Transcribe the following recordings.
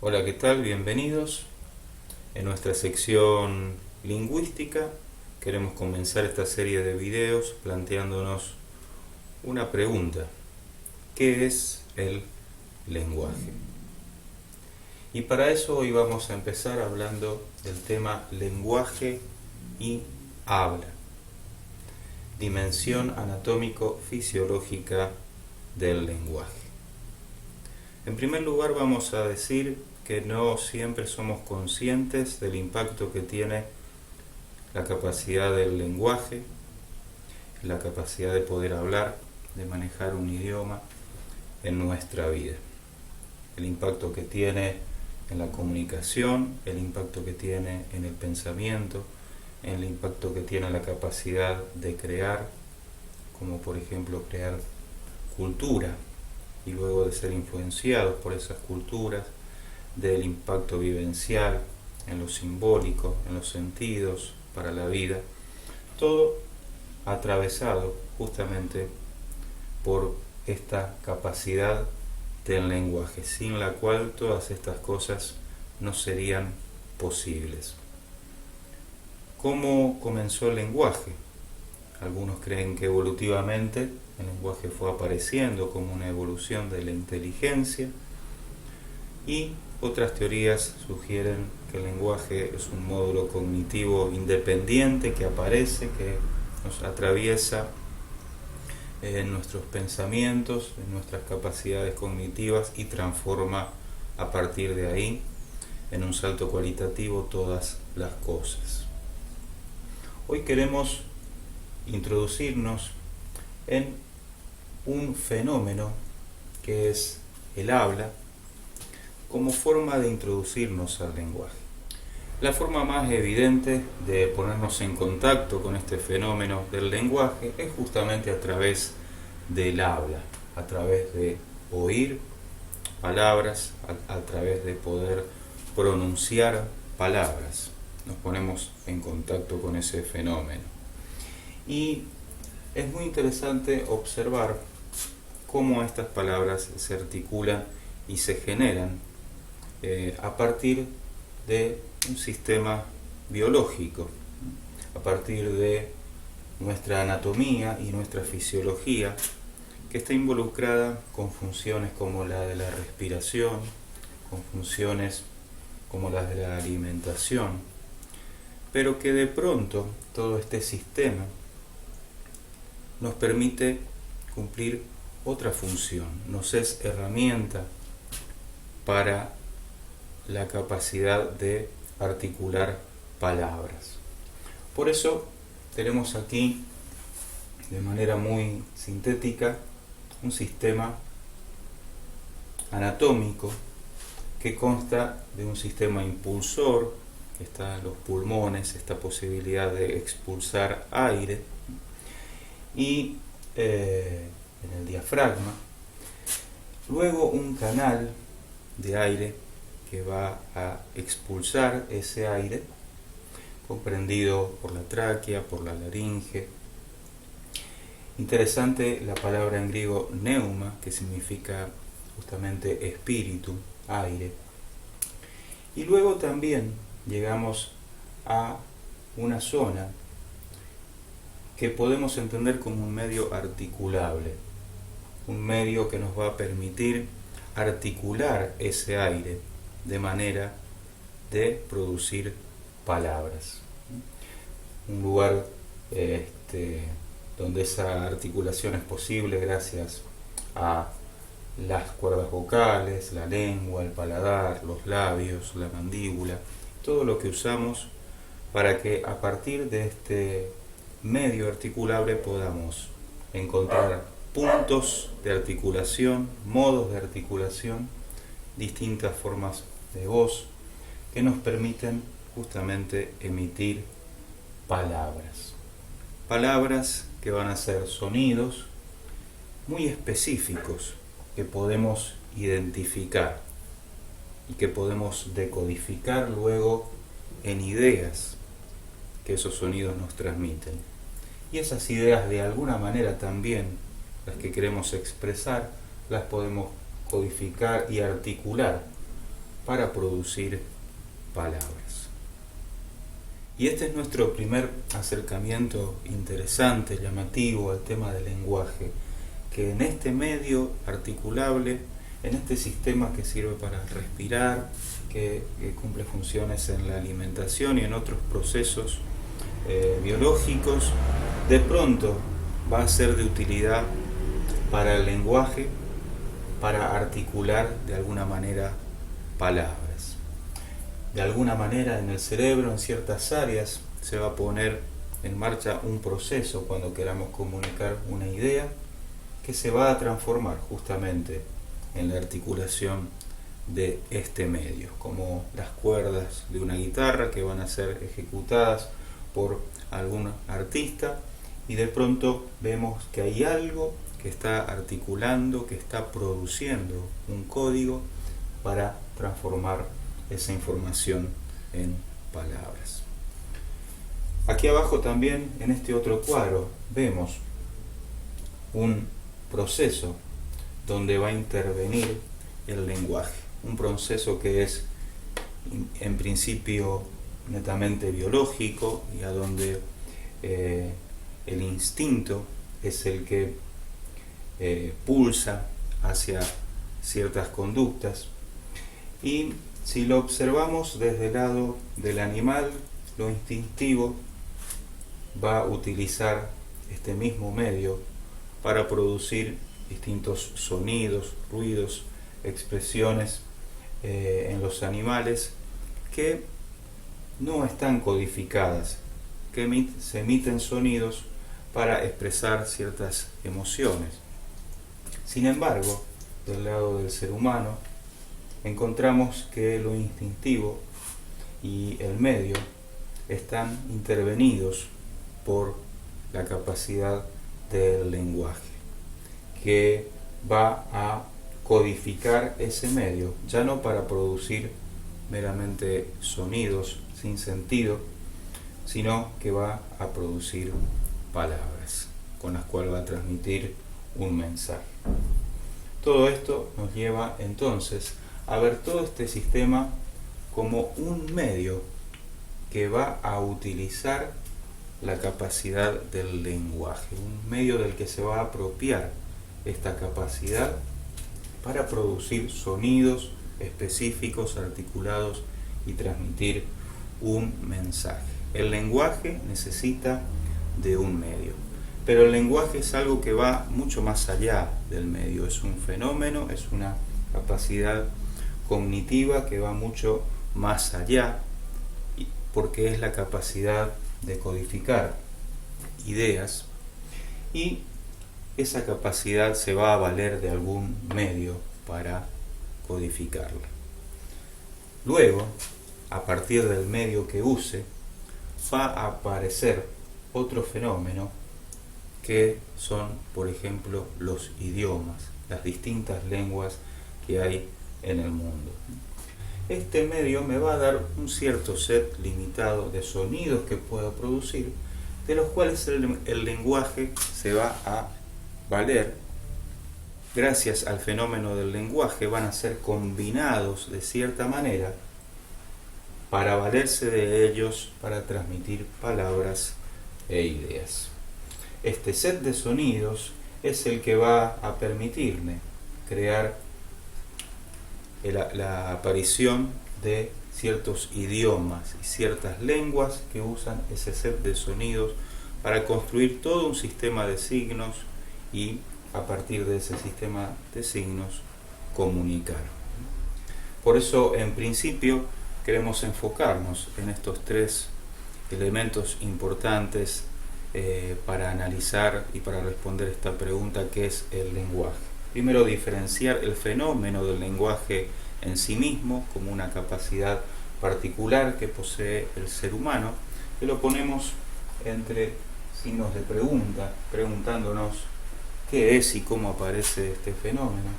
Hola, ¿qué tal? Bienvenidos. En nuestra sección lingüística queremos comenzar esta serie de videos planteándonos una pregunta. ¿Qué es el lenguaje? Y para eso hoy vamos a empezar hablando del tema lenguaje y habla, dimensión anatómico-fisiológica del lenguaje. En primer lugar vamos a decir que no siempre somos conscientes del impacto que tiene la capacidad del lenguaje, la capacidad de poder hablar, de manejar un idioma en nuestra vida. El impacto que tiene en la comunicación, el impacto que tiene en el pensamiento, el impacto que tiene la capacidad de crear, como por ejemplo crear cultura y luego de ser influenciados por esas culturas, del impacto vivencial en lo simbólico, en los sentidos para la vida, todo atravesado justamente por esta capacidad del lenguaje, sin la cual todas estas cosas no serían posibles. ¿Cómo comenzó el lenguaje? Algunos creen que evolutivamente el lenguaje fue apareciendo como una evolución de la inteligencia, y otras teorías sugieren que el lenguaje es un módulo cognitivo independiente que aparece, que nos atraviesa en nuestros pensamientos, en nuestras capacidades cognitivas y transforma a partir de ahí en un salto cualitativo todas las cosas. Hoy queremos introducirnos en un fenómeno que es el habla como forma de introducirnos al lenguaje. La forma más evidente de ponernos en contacto con este fenómeno del lenguaje es justamente a través del habla, a través de oír palabras, a través de poder pronunciar palabras. Nos ponemos en contacto con ese fenómeno. Y es muy interesante observar cómo estas palabras se articulan y se generan a partir de un sistema biológico, a partir de nuestra anatomía y nuestra fisiología, que está involucrada con funciones como la de la respiración, con funciones como las de la alimentación, pero que de pronto todo este sistema nos permite cumplir otra función, nos es herramienta para la capacidad de articular palabras. Por eso tenemos aquí, de manera muy sintética, un sistema anatómico que consta de un sistema impulsor, que está en los pulmones, esta posibilidad de expulsar aire, y en el diafragma, luego un canal de aire que va a expulsar ese aire, comprendido por la tráquea, por la laringe. Interesante la palabra en griego pneuma, que significa justamente espíritu, aire. Y luego también llegamos a una zona que podemos entender como un medio articulable, un medio que nos va a permitir articular ese aire de manera de producir palabras. Un lugar donde esa articulación es posible gracias a las cuerdas vocales, la lengua, el paladar, los labios, la mandíbula, todo lo que usamos para que a partir de este medio articulable podamos encontrar puntos de articulación, modos de articulación, distintas formas de voz que nos permiten justamente emitir palabras. Palabras que van a ser sonidos muy específicos que podemos identificar y que podemos decodificar luego en ideas que esos sonidos nos transmiten. Y esas ideas de alguna manera también, las que queremos expresar, las podemos codificar y articular para producir palabras. Y este es nuestro primer acercamiento interesante, llamativo al tema del lenguaje, que en este medio articulable, en este sistema que sirve para respirar, que cumple funciones en la alimentación y en otros procesos biológicos, de pronto va a ser de utilidad para el lenguaje, para articular de alguna manera palabras. De alguna manera en el cerebro, en ciertas áreas, se va a poner en marcha un proceso cuando queramos comunicar una idea que se va a transformar justamente en la articulación de este medio, como las cuerdas de una guitarra que van a ser ejecutadas por algún artista, y de pronto vemos que hay algo que está articulando, que está produciendo un código para transformar esa información en palabras. Aquí abajo también, en este otro cuadro, vemos un proceso donde va a intervenir el lenguaje, un proceso que es en principio netamente biológico y a donde el instinto es el que pulsa hacia ciertas conductas, y si lo observamos desde el lado del animal, lo instintivo va a utilizar este mismo medio para producir distintos sonidos, ruidos, expresiones en los animales que no están codificadas, que se emiten sonidos para expresar ciertas emociones. Sin embargo, del lado del ser humano, encontramos que lo instintivo y el medio están intervenidos por la capacidad del lenguaje, que va a codificar ese medio, ya no para producir meramente sonidos sin sentido, sino que va a producir palabras con las cuales va a transmitir un mensaje. Todo esto nos lleva entonces a ver todo este sistema como un medio que va a utilizar la capacidad del lenguaje, un medio del que se va a apropiar esta capacidad para producir sonidos específicos, articulados y transmitir un mensaje. El lenguaje necesita de un medio, pero el lenguaje es algo que va mucho más allá del medio, es un fenómeno, es una capacidad cognitiva que va mucho más allá, porque es la capacidad de codificar ideas, y esa capacidad se va a valer de algún medio para codificarla. Luego, a partir del medio que use, va a aparecer otro fenómeno que son, por ejemplo, los idiomas, las distintas lenguas que hay en el mundo. Este medio me va a dar un cierto set limitado de sonidos que puedo producir, de los cuales el lenguaje se va a valer. Gracias al fenómeno del lenguaje van a ser combinados de cierta manera para valerse de ellos para transmitir palabras e ideas. Este set de sonidos es el que va a permitirme crear la aparición de ciertos idiomas y ciertas lenguas que usan ese set de sonidos para construir todo un sistema de signos y a partir de ese sistema de signos comunicar. Por eso, en principio, queremos enfocarnos en estos tres elementos importantes para analizar y para responder esta pregunta, que es el lenguaje. Primero, diferenciar el fenómeno del lenguaje en sí mismo como una capacidad particular que posee el ser humano, que lo ponemos entre signos de pregunta, preguntándonos qué es y cómo aparece este fenómeno,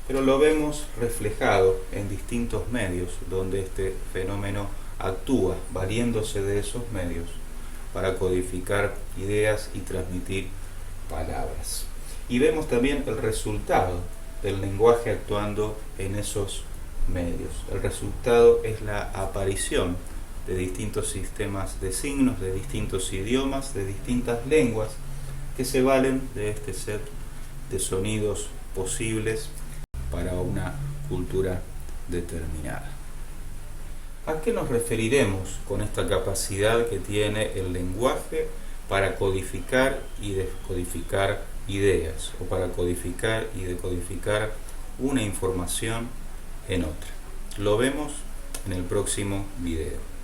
pero lo vemos reflejado en distintos medios donde este fenómeno actúa, valiéndose de esos medios para codificar ideas y transmitir palabras. Y vemos también el resultado del lenguaje actuando en esos medios. El resultado es la aparición de distintos sistemas de signos, de distintos idiomas, de distintas lenguas que se valen de este set de sonidos posibles para una cultura determinada. ¿A qué nos referiremos con esta capacidad que tiene el lenguaje para codificar y descodificar ideas, o para codificar y decodificar una información en otra? Lo vemos en el próximo video.